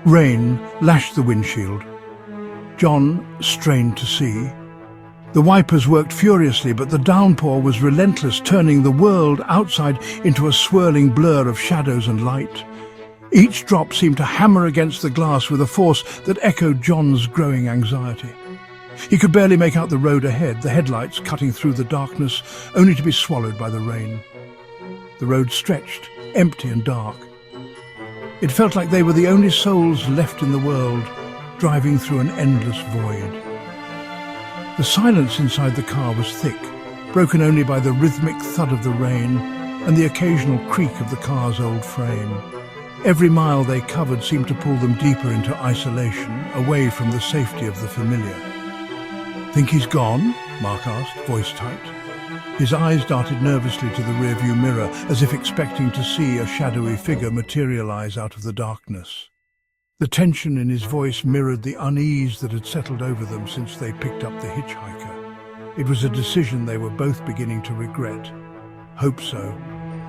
Rain lashed the windshield. John strained to see. The wipers worked furiously, but the downpour was relentless, turning the world outside into a swirling blur of shadows and light. Each drop seemed to hammer against the glass with a force that echoed John's growing anxiety. He could barely make out the road ahead, the headlights cutting through the darkness, only to be swallowed by the rain. The road stretched, empty and dark. It felt like they were the only souls left in the world, driving through an endless void. The silence inside the car was thick, broken only by the rhythmic thud of the rain and the occasional creak of the car's old frame. Every mile they covered seemed to pull them deeper into isolation, away from the safety of the familiar. "Think he's gone?" Mark asked, voice tight. His eyes darted nervously to the rearview mirror, as if expecting to see a shadowy figure materialize out of the darkness. The tension in his voice mirrored the unease that had settled over them since they picked up the hitchhiker. It was a decision they were both beginning to regret. Hope so.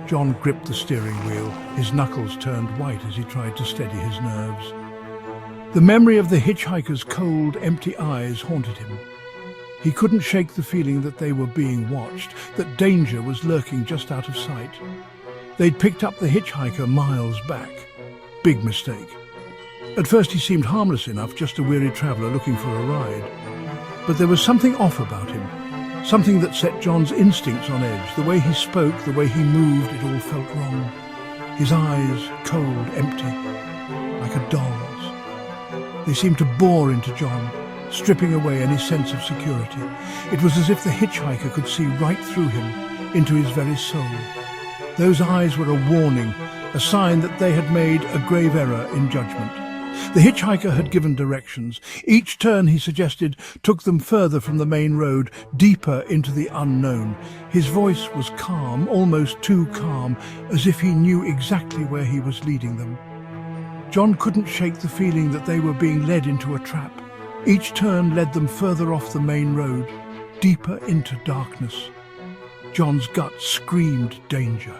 John gripped the steering wheel, his knuckles turned white as he tried to steady his nerves. The memory of the hitchhiker's cold, empty eyes haunted him. He couldn't shake the feeling that they were being watched, that danger was lurking just out of sight. They'd picked up the hitchhiker miles back. Big mistake. At first he seemed harmless enough, just a weary traveller looking for a ride. But there was something off about him, something that set John's instincts on edge. The way he spoke, the way he moved, it all felt wrong. His eyes, cold, empty, like a doll's. They seemed to bore into John, stripping away any sense of security. It was as if the hitchhiker could see right through him, into his very soul. Those eyes were a warning, a sign that they had made a grave error in judgment. The hitchhiker had given directions. Each turn, he suggested, took them further from the main road, deeper into the unknown. His voice was calm, almost too calm, as if he knew exactly where he was leading them. John couldn't shake the feeling that they were being led into a trap. Each turn led them further off the main road, deeper into darkness. John's gut screamed danger.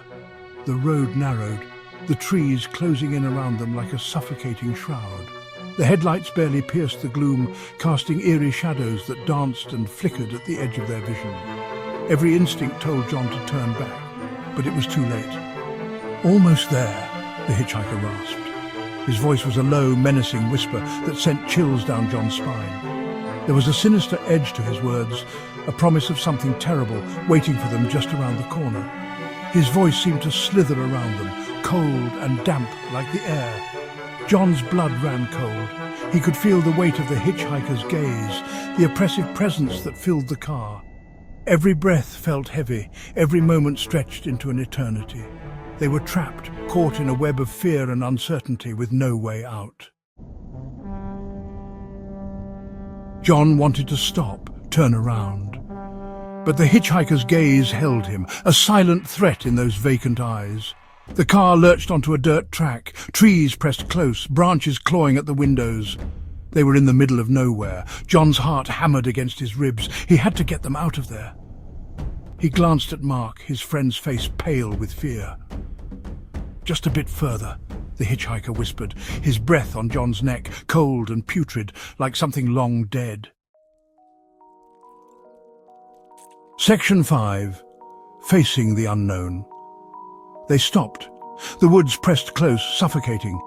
The road narrowed, the trees closing in around them like a suffocating shroud. The headlights barely pierced the gloom, casting eerie shadows that danced and flickered at the edge of their vision. Every instinct told John to turn back, but it was too late. "Almost there," the hitchhiker rasped. His voice was a low, menacing whisper that sent chills down John's spine. There was a sinister edge to his words, a promise of something terrible waiting for them just around the corner. His voice seemed to slither around them, cold and damp like the air. John's blood ran cold. He could feel the weight of the hitchhiker's gaze, the oppressive presence that filled the car. Every breath felt heavy, every moment stretched into an eternity. They were trapped, caught in a web of fear and uncertainty with no way out. John wanted to stop, turn around. But the hitchhiker's gaze held him, a silent threat in those vacant eyes. The car lurched onto a dirt track, trees pressed close, branches clawing at the windows. They were in the middle of nowhere. John's heart hammered against his ribs. He had to get them out of there. He glanced at Mark, his friend's face pale with fear. "Just a bit further," the hitchhiker whispered, his breath on John's neck, cold and putrid, like something long dead. Section 5. Facing the unknown. They stopped. The woods pressed close, suffocating.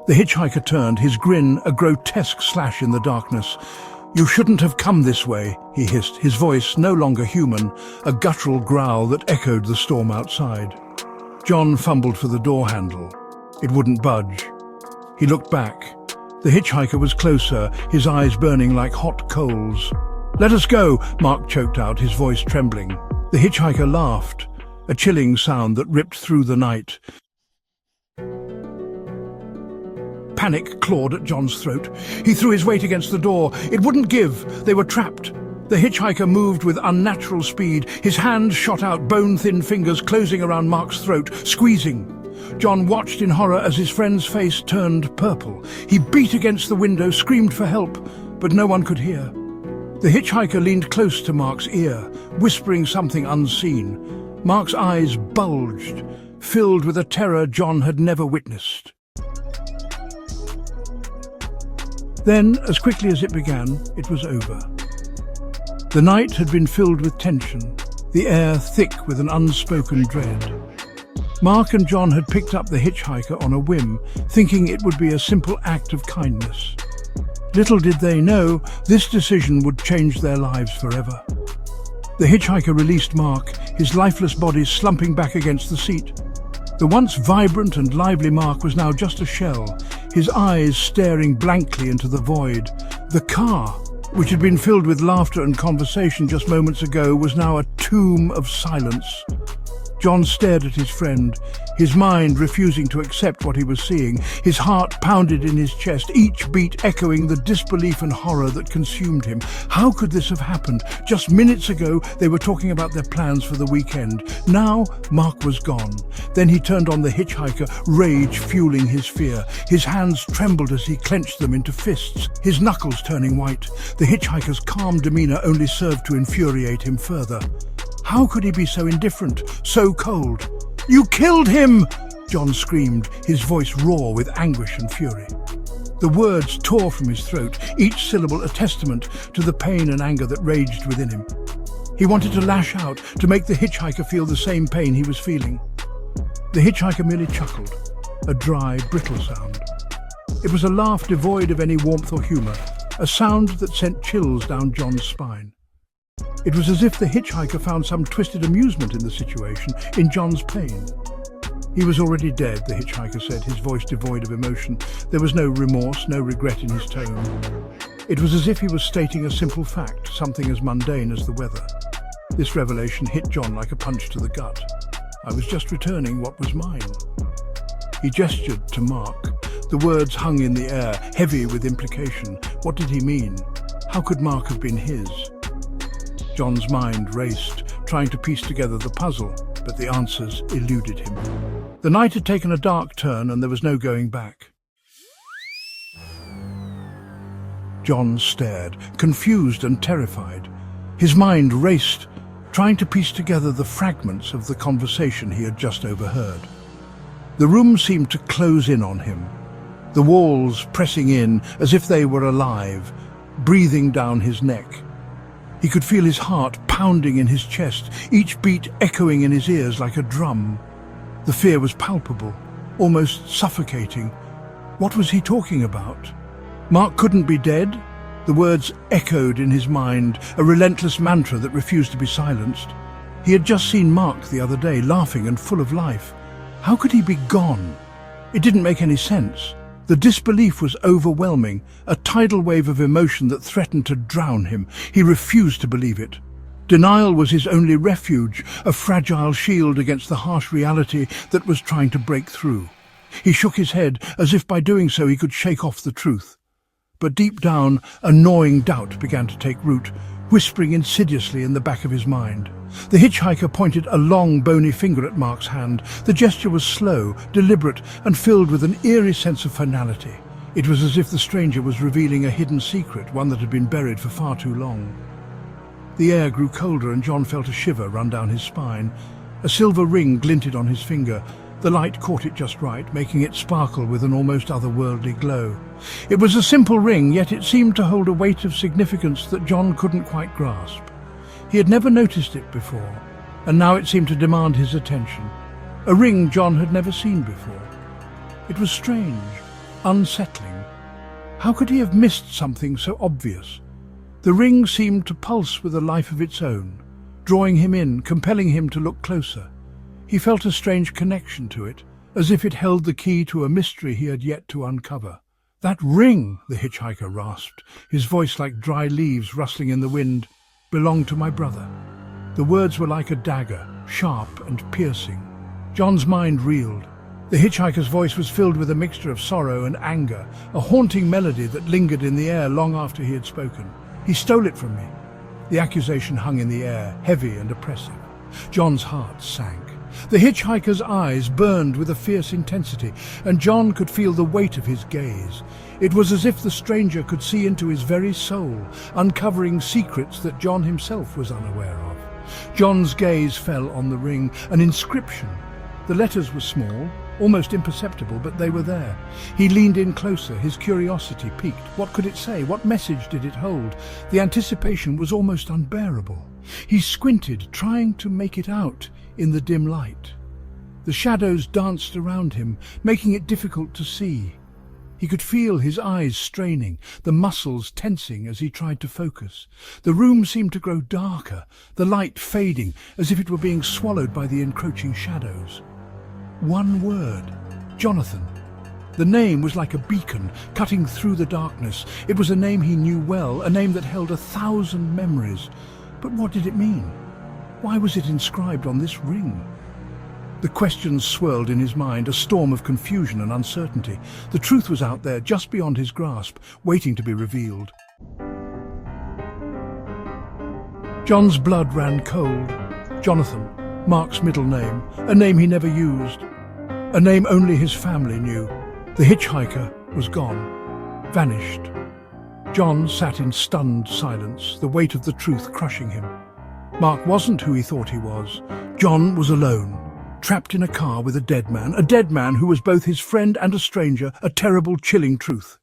The hitchhiker turned, his grin a grotesque slash in the darkness. "You shouldn't have come this way," he hissed, his voice no longer human, a guttural growl that echoed the storm outside. John fumbled for the door handle. It wouldn't budge. He looked back. The hitchhiker was closer, his eyes burning like hot coals. "Let us go," Mark choked out, his voice trembling. The hitchhiker laughed, a chilling sound that ripped through the night. Panic clawed at John's throat. He threw his weight against the door. It wouldn't give. They were trapped. The hitchhiker moved with unnatural speed. His hand shot out, bone-thin fingers closing around Mark's throat, squeezing. John watched in horror as his friend's face turned purple. He beat against the window, screamed for help, but no one could hear. The hitchhiker leaned close to Mark's ear, whispering something unseen. Mark's eyes bulged, filled with a terror John had never witnessed. Then, as quickly as it began, it was over. The night had been filled with tension, the air thick with an unspoken dread. Mark and John had picked up the hitchhiker on a whim, thinking it would be a simple act of kindness. Little did they know, this decision would change their lives forever. The hitchhiker released Mark, his lifeless body slumping back against the seat. The once vibrant and lively Mark was now just a shell, his eyes staring blankly into the void. The car, which had been filled with laughter and conversation just moments ago, was now a tomb of silence. John stared at his friend, his mind refusing to accept what he was seeing. His heart pounded in his chest, each beat echoing the disbelief and horror that consumed him. How could this have happened? Just minutes ago, they were talking about their plans for the weekend. Now, Mark was gone. Then he turned on the hitchhiker, rage fueling his fear. His hands trembled as he clenched them into fists, his knuckles turning white. The hitchhiker's calm demeanor only served to infuriate him further. How could he be so indifferent, so cold? "You killed him!" John screamed, his voice raw with anguish and fury. The words tore from his throat, each syllable a testament to the pain and anger that raged within him. He wanted to lash out, to make the hitchhiker feel the same pain he was feeling. The hitchhiker merely chuckled, a dry, brittle sound. It was a laugh devoid of any warmth or humour, a sound that sent chills down John's spine. It was as if the hitchhiker found some twisted amusement in the situation, in John's pain. He was already dead, the hitchhiker said, his voice devoid of emotion. There was no remorse, no regret in his tone. It was as if he was stating a simple fact, something as mundane as the weather. This revelation hit John like a punch to the gut. I was just returning what was mine. He gestured to Mark. The words hung in the air, heavy with implication. What did he mean? How could Mark have been his? John's mind raced, trying to piece together the puzzle, but the answers eluded him. The night had taken a dark turn and there was no going back. John stared, confused and terrified. His mind raced, trying to piece together the fragments of the conversation he had just overheard. The room seemed to close in on him, the walls pressing in as if they were alive, breathing down his neck. He could feel his heart pounding in his chest, each beat echoing in his ears like a drum. The fear was palpable, almost suffocating. What was he talking about? Mark couldn't be dead? The words echoed in his mind, a relentless mantra that refused to be silenced. He had just seen Mark the other day, laughing and full of life. How could he be gone? It didn't make any sense. The disbelief was overwhelming, a tidal wave of emotion that threatened to drown him. He refused to believe it. Denial was his only refuge, a fragile shield against the harsh reality that was trying to break through. He shook his head, as if by doing so he could shake off the truth. But deep down, a gnawing doubt began to take root, whispering insidiously in the back of his mind. The hitchhiker pointed a long, bony finger at Mark's hand. The gesture was slow, deliberate, and filled with an eerie sense of finality. It was as if the stranger was revealing a hidden secret, one that had been buried for far too long. The air grew colder and John felt a shiver run down his spine. A silver ring glinted on his finger. The light caught it just right, making it sparkle with an almost otherworldly glow. It was a simple ring, yet it seemed to hold a weight of significance that John couldn't quite grasp. He had never noticed it before, and now it seemed to demand his attention. A ring John had never seen before. It was strange, unsettling. How could he have missed something so obvious? The ring seemed to pulse with a life of its own, drawing him in, compelling him to look closer. He felt a strange connection to it, as if it held the key to a mystery he had yet to uncover. "That ring," the hitchhiker rasped, his voice like dry leaves rustling in the wind, "belonged to my brother." The words were like a dagger, sharp and piercing. John's mind reeled. The hitchhiker's voice was filled with a mixture of sorrow and anger, a haunting melody that lingered in the air long after he had spoken. "He stole it from me." The accusation hung in the air, heavy and oppressive. John's heart sank. The hitchhiker's eyes burned with a fierce intensity, and John could feel the weight of his gaze. It was as if the stranger could see into his very soul, uncovering secrets that John himself was unaware of. John's gaze fell on the ring, an inscription. The letters were small, almost imperceptible, but they were there. He leaned in closer, his curiosity piqued. What could it say? What message did it hold? The anticipation was almost unbearable. He squinted, trying to make it out in the dim light. The shadows danced around him, making it difficult to see. He could feel his eyes straining, the muscles tensing as he tried to focus. The room seemed to grow darker, the light fading, as if it were being swallowed by the encroaching shadows. One word: Jonathan. The name was like a beacon, cutting through the darkness. It was a name he knew well, a name that held 1,000 memories. But what did it mean? Why was it inscribed on this ring? The questions swirled in his mind, a storm of confusion and uncertainty. The truth was out there, just beyond his grasp, waiting to be revealed. John's blood ran cold. Jonathan, Mark's middle name, a name he never used, a name only his family knew. The hitchhiker was gone, vanished. John sat in stunned silence, the weight of the truth crushing him. Mark wasn't who he thought he was. John was alone, trapped in a car with a dead man who was both his friend and a stranger, a terrible, chilling truth.